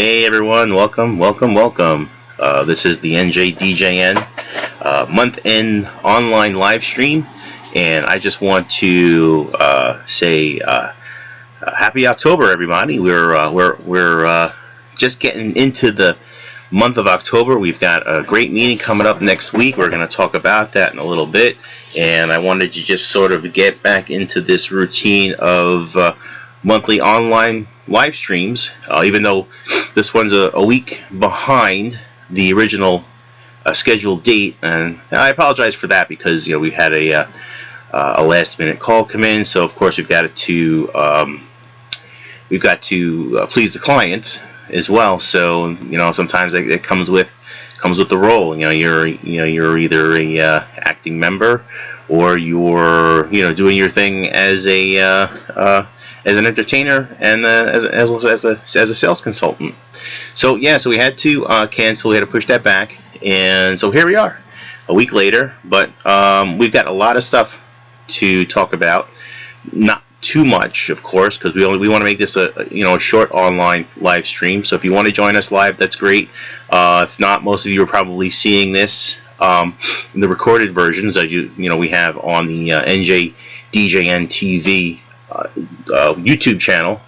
Hey everyone, welcome. This is the NJDJN month-end online live stream, and I just want to say happy October, everybody. We're just getting into the month of October. We've got a great meeting coming up next week. We're going to talk about that in a little bit, and I wanted to just sort of get back into this routine of monthly online live streams, even though this one's a week behind the original scheduled date, and I apologize for that because we had a last-minute call come in, so of course we've got to please the clients as well. So sometimes it comes with the role. You're either a acting member, or you're doing your thing as an entertainer and as a sales consultant. So we had to cancel. We had to push that back, and so here we are, a week later. But we've got a lot of stuff to talk about. Not too much, of course, because we want to make this a short online live stream. So if you want to join us live, that's great. If not, most of you are probably seeing this in the recorded versions that we have on the NJDJN TV YouTube channel.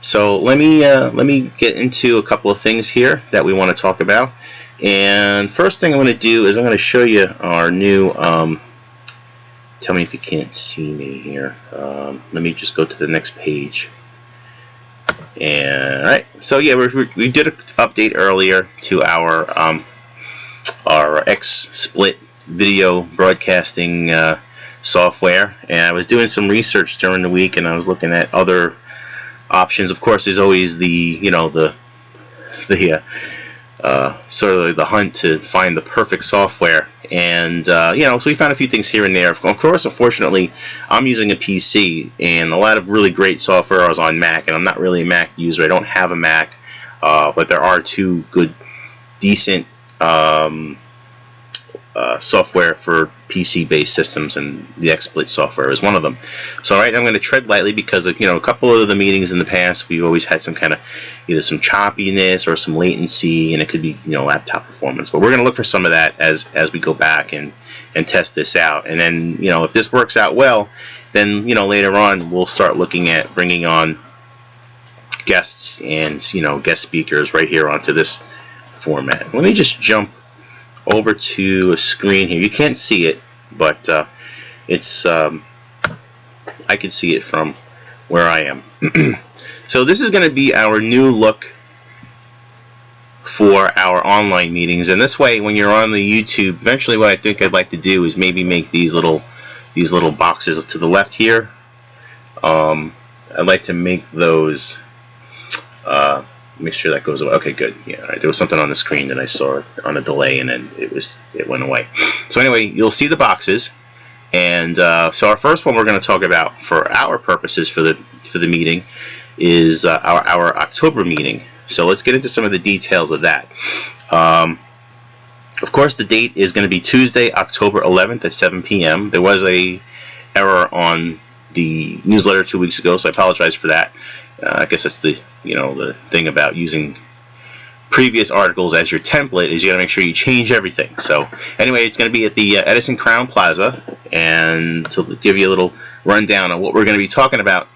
So let me get into a couple of things here that we want to talk about. And first thing I'm going to do is I'm going to show you our new tell me if you can't see me here. Let me just go to the next page. And alright, so yeah, we did an update earlier to our XSplit video broadcasting software, and I was doing some research during the week, and I was looking at other options. Of course, there's always the sort of the hunt to find the perfect software, and so we found a few things here and there. Of course, unfortunately, I'm using a PC, and a lot of really great software is on Mac, and I'm not really a Mac user. I don't have a Mac, but there are two good, decent software for PC-based systems, and the XSplit software is one of them. So, I'm going to tread lightly because a couple of the meetings in the past, we've always had some kind of either some choppiness or some latency, and it could be laptop performance. But we're going to look for some of that as we go back and test this out. And then if this works out well, then later on we'll start looking at bringing on guests and guest speakers right here onto this format. Let me just jump over to a screen here. You can't see it, but it's I can see it from where I am. So this is going to be our new look for our online meetings, and this way, when you're on the YouTube, eventually what I think I'd like to do is maybe make these little boxes to the left here. I'd like to make those make sure that goes away. Okay, good. Yeah, all right. There was something on the screen that I saw on a delay, and then it went away. So anyway, you'll see the boxes, and so our first one we're going to talk about for our purposes for the meeting is our October meeting. So let's get into some of the details of that. Of course, the date is going to be Tuesday, October 11th at 7 p.m. There was a error on the newsletter 2 weeks ago, so I apologize for that. I guess that's the the thing about using previous articles as your template is you got to make sure you change everything. So anyway, it's going to be at the Edison Crown Plaza, and to give you a little rundown on what we're going to be talking about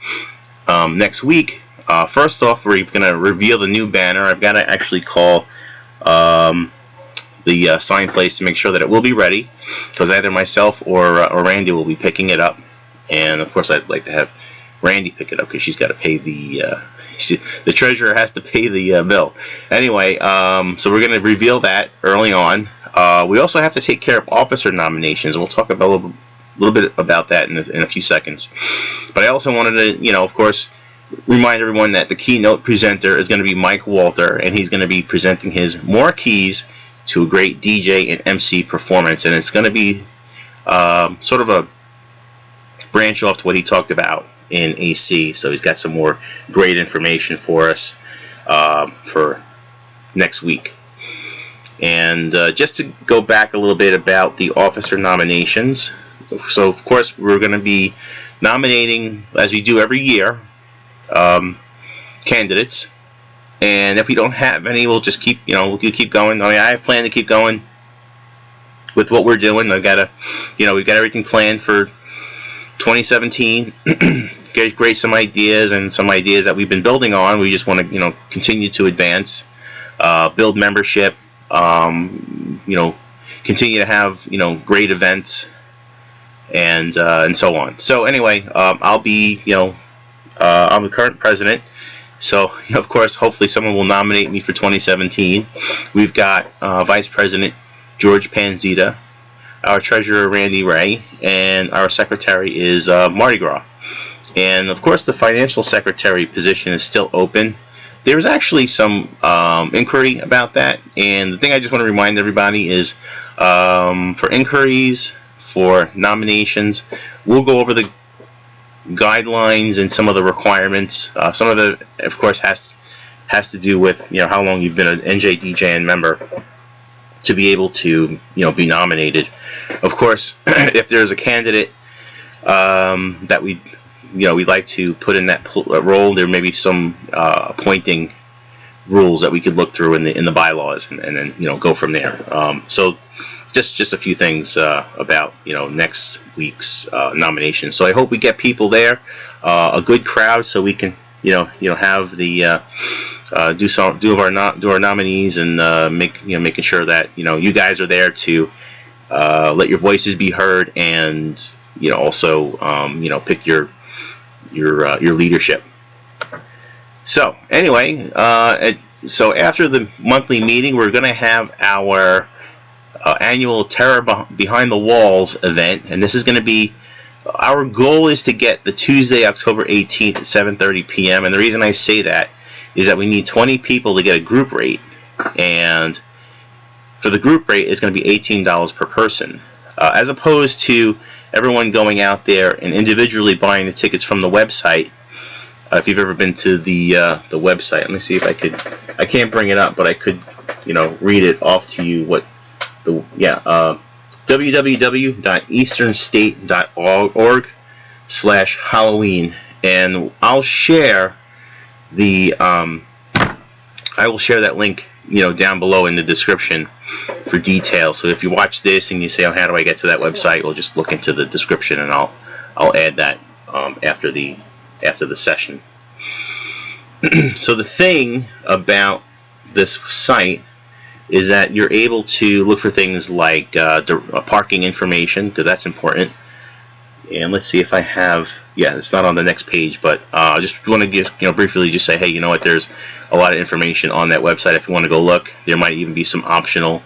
next week. First off, we're going to reveal the new banner. I've got to actually call the sign place to make sure that it will be ready, because either myself or Randy will be picking it up, and of course I'd like to have Randy pick it up because she's got to pay the treasurer has to pay the bill. Anyway, so we're going to reveal that early on. We also have to take care of officer nominations, and we'll talk about a little bit about that in a few seconds. But I also wanted to, of course, remind everyone that the keynote presenter is going to be Mike Walter, and he's going to be presenting his More Keys to a Great DJ and MC Performance, and it's going to be sort of a branch off to what he talked about in AC. So he's got some more great information for us for next week. And just to go back a little bit about the officer nominations. So of course we're going to be nominating, as we do every year, candidates. And if we don't have any, we'll just keep, we'll keep going. I mean, I have planned to keep going with what we're doing. I've got we've got everything planned for 2017. Great, some ideas that we've been building on. We just want to, continue to advance, build membership, continue to have, great events, and so on. So anyway, I'll be, I'm the current president. So, of course, hopefully someone will nominate me for 2017. We've got Vice President George Panzita, our Treasurer Randy Ray, and our Secretary is Mardi Gras. And, of course, the Financial Secretary position is still open. There's actually some inquiry about that. And the thing I just want to remind everybody is for inquiries, for nominations, we'll go over the guidelines and some of the requirements. Some of it, of course, has to do with how long you've been an NJDJN member to be able to be nominated. Of course, if there's a candidate that we'd like to put in that role, there may be some appointing rules that we could look through in the bylaws and then go from there. So just a few things about next week's nomination. So I hope we get people there, a good crowd, so we can have the do our nominees and making sure that you guys are there to let your voices be heard, and also pick your leadership. So anyway, so after the monthly meeting, we're going to have our annual Terror Behind the Walls event, and this is going to be, our goal is to get the Tuesday, October 18th at 7:30 p.m. And the reason I say that is that we need 20 people to get a group rate, and for the group rate, it's going to be $18 per person, as opposed to everyone going out there and individually buying the tickets from the website. If you've ever been to the website, let me see if I can't bring it up, but I could read it off to you. www.easternstate.org/Halloween, and I will share that link down below in the description for details. So if you watch this and you say, oh, how do I get to that website, we'll just look into the description, and I'll add that after the session. So the thing about this site is that you're able to look for things like parking information, because that's important. And let's see if I have, it's not on the next page, but I just want to briefly just say, hey, you know what, there's a lot of information on that website if you want to go look. There might even be some optional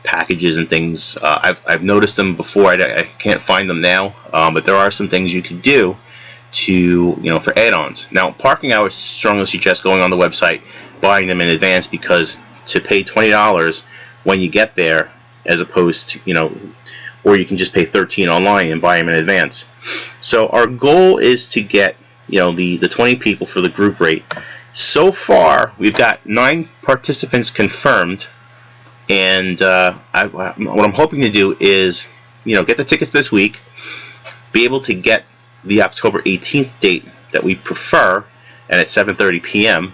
packages and things. I've noticed them before. I can't find them now, but there are some things you could do to for add-ons. Now, parking, I would strongly suggest going on the website, buying them in advance, because to pay $20 when you get there, as opposed to or you can just pay $13 online and buy them in advance. So our goal is to get the 20 people for the group rate. So far, we've got 9 participants confirmed, and what I'm hoping to do is get the tickets this week, be able to get the October 18th date that we prefer, and at 7:30 p.m.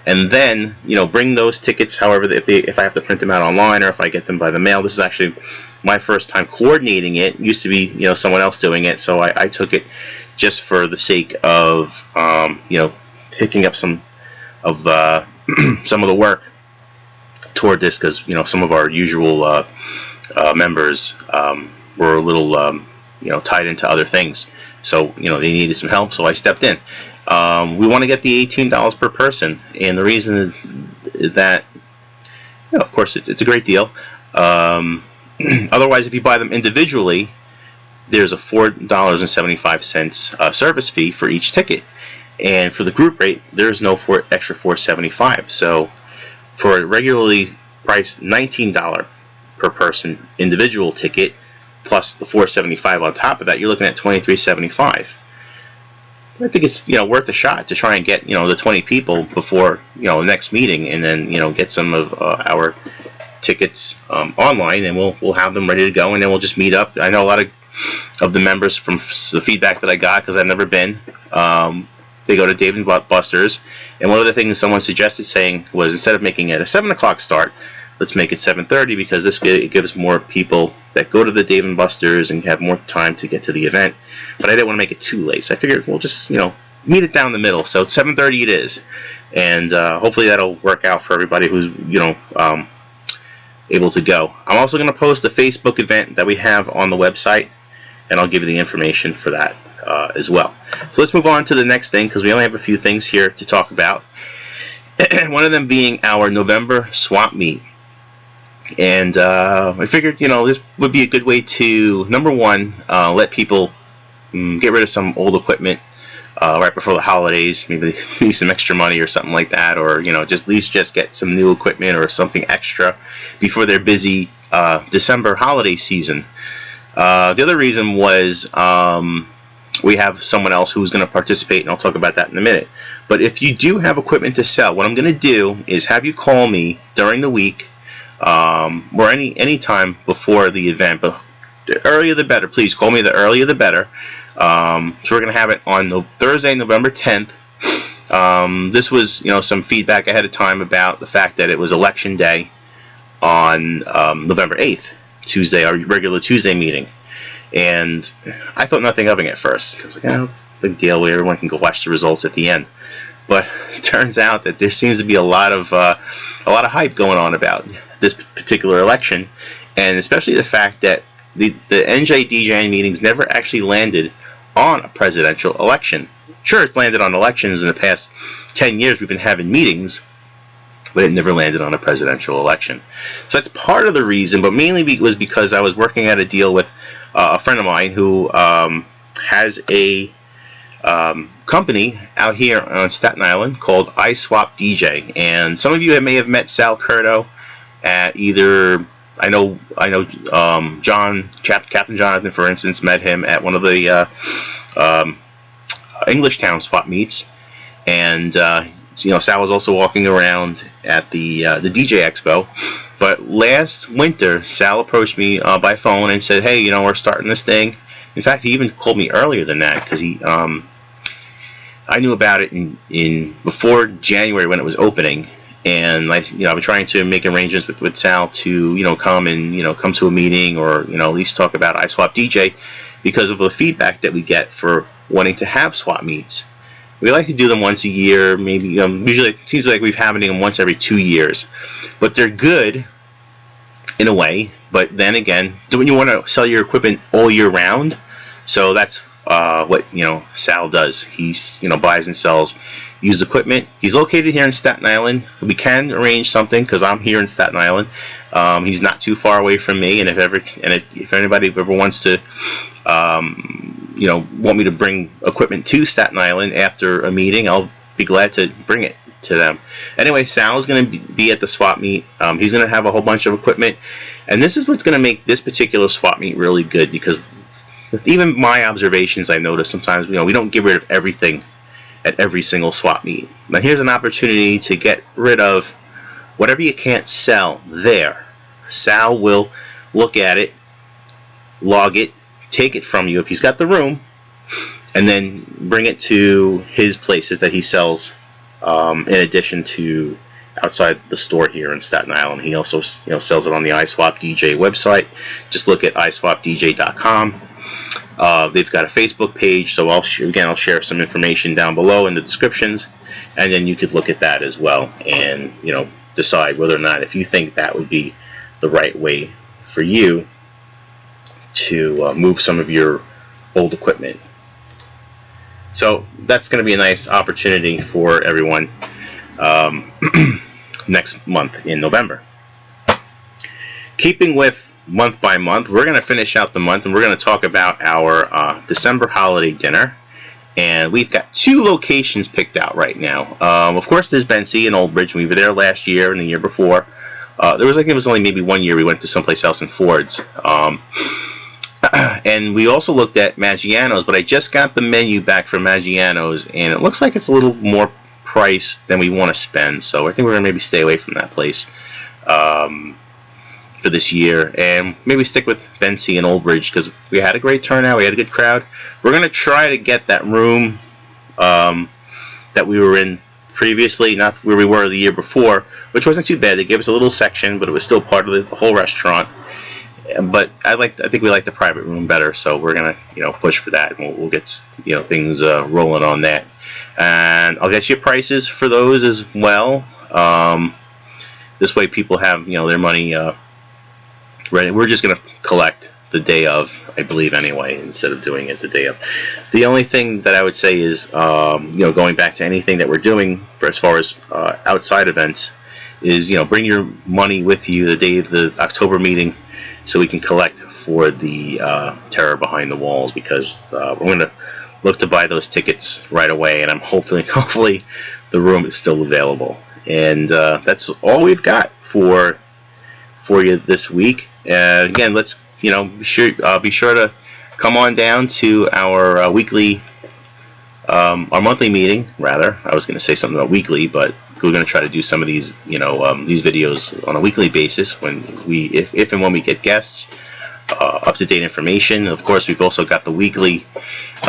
and then bring those tickets. However, if I have to print them out online or if I get them by the mail, this is actually my first time coordinating it. It used to be someone else doing it, so I took it just for the sake of picking up some of some of the work toward this, because some of our usual members were a little tied into other things, so they needed some help, so I stepped in. We want to get the $18 per person, and the reason that of course it's a great deal. Otherwise, if you buy them individually, there's a $4.75 service fee for each ticket, and for the group rate, there's no extra $4.75. So for a regularly priced $19 per person individual ticket, plus the $4.75 on top of that, you're looking at $23.75. I think it's worth a shot to try and get the 20 people before the next meeting, and then get some of our tickets online, and we'll have them ready to go, and then we'll just meet up. I know a lot of the members, from the feedback that I got, because I've never been, they go to Dave & Buster's. And one of the things someone suggested saying was, instead of making it a 7 o'clock start, let's make it 7:30, because this gives more people that go to the Dave & Buster's and have more time to get to the event. But I didn't want to make it too late, so I figured we'll just, meet it down the middle. So 7:30 it is, and hopefully that'll work out for everybody who's, able to go. I'm also going to post the Facebook event that we have on the website, and I'll give you the information for that as well. So let's move on to the next thing, because we only have a few things here to talk about. One of them being our November swap meet. And I figured, this would be a good way to, number one, let people get rid of some old equipment right before the holidays. Maybe they need some extra money or something like that, or just at least get some new equipment or something extra before their busy December holiday season. The other reason was we have someone else who's going to participate, and I'll talk about that in a minute. But if you do have equipment to sell, what I'm going to do is have you call me during the week, or any time before the event, but the earlier the better. Please call me, the earlier the better. So we're going to have it on Thursday, November 10th. This was, some feedback ahead of time about the fact that it was election day on November 8th, Tuesday, our regular Tuesday meeting. And I thought nothing of it at first. I was like, big deal, where everyone can go watch the results at the end. But it turns out that there seems to be a lot of hype going on about this particular election, and especially the fact that the NJDJN meetings never actually landed on a presidential election. Sure, it's landed on elections in the past 10 years. We've been having meetings, but it never landed on a presidential election. So that's part of the reason, but mainly was because I was working out a deal with a friend of mine who has a company out here on Staten Island called iSwapDJ, and some of you may have met Sal Curto at either, I know John, Captain Jonathan, for instance, met him at one of the Englishtown swap meets, and Sal was also walking around at the DJ Expo. But last winter, Sal approached me by phone and said, "Hey, we're starting this thing." In fact, he even called me earlier than that, because I knew about it in before January when it was opening, and I've been trying to make arrangements with Sal to come and come to a meeting, or at least talk about iSwapDJ, because of the feedback that we get for wanting to have swap meets. We like to do them once a year, maybe. Usually it seems like we've having them once every 2 years, but they're good in a way. But then again, when you want to sell your equipment all year round, so that's what Sal does. He's buys and sells used equipment. He's located here in Staten Island. We can arrange something, because I'm here in Staten Island. He's not too far away from me, and if anybody ever wants to want me to bring equipment to Staten Island after a meeting, I'll be glad to bring it to them. Anyway, Sal's going to be at the swap meet. He's going to have a whole bunch of equipment, and this is what's going to make this particular swap meet really good, because even my observations, I notice sometimes we don't get rid of everything at every single swap meet. Now here's an opportunity to get rid of whatever you can't sell there. Sal will look at it, log it, take it from you if he's got the room, and then bring it to his places that he sells, in addition to outside the store here in Staten Island. He also sells it on the iSwapDJ website. Just look at iSwapDJ.com. They've got a Facebook page, so I'll share some information down below in the descriptions, and then you could look at that as well, and decide whether or not, if you think that would be the right way for you to move some of your old equipment. So that's going to be a nice opportunity for everyone next month in November. Keeping with month by month, we're going to finish out the month, and we're going to talk about our December holiday dinner. And we've got 2 locations picked out right now. Of course, there's Bensey and Old Bridge. We were there last year and the year before. It was only maybe 1 year we went to someplace else in Ford's. And we also looked at Maggiano's, but I just got the menu back from Maggiano's, and it looks like it's a little more price than we want to spend. So I think we're going to maybe stay away from that place for this year, and maybe stick with Bensey and Old Bridge, because we had a great turnout, we had a good crowd. We're going to try to get that room that we were in previously, not where we were the year before, which wasn't too bad. They gave us a little section, but it was still part of the whole restaurant. But I think we like the private room better, so we're gonna push for that, and we'll get things rolling on that. And I'll get you prices for those as well. This way, people have their money ready. We're just gonna collect the day of, I believe, anyway, instead of doing it the day of. The only thing that I would say is, going back to anything that we're doing for as far as outside events, is bring your money with you the day of the October meeting, so we can collect for the Terror Behind the Walls, because we're going to look to buy those tickets right away, and I'm hopefully the room is still available. And that's all we've got for you this week. Again, let's be sure to come on down to our weekly, our monthly meeting. Rather, I was going to say something about weekly, but we're going to try to do some of these, these videos on a weekly basis when if and when we get guests, up-to-date information. Of course, we've also got the weekly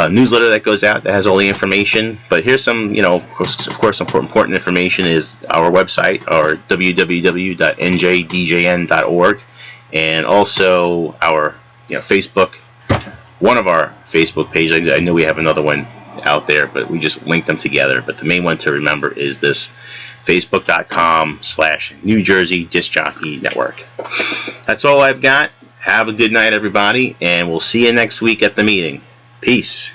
newsletter that goes out that has all the information. But here's some, of course, some important information is our website, our www.njdjn.org, and also our, Facebook. One of our Facebook pages. I know we have another one out there, but we just linked them together. But the main one to remember is this facebook.com/New Jersey Disc Jockey Network. That's all I've got. Have a good night, everybody, and we'll see you next week at the meeting. Peace.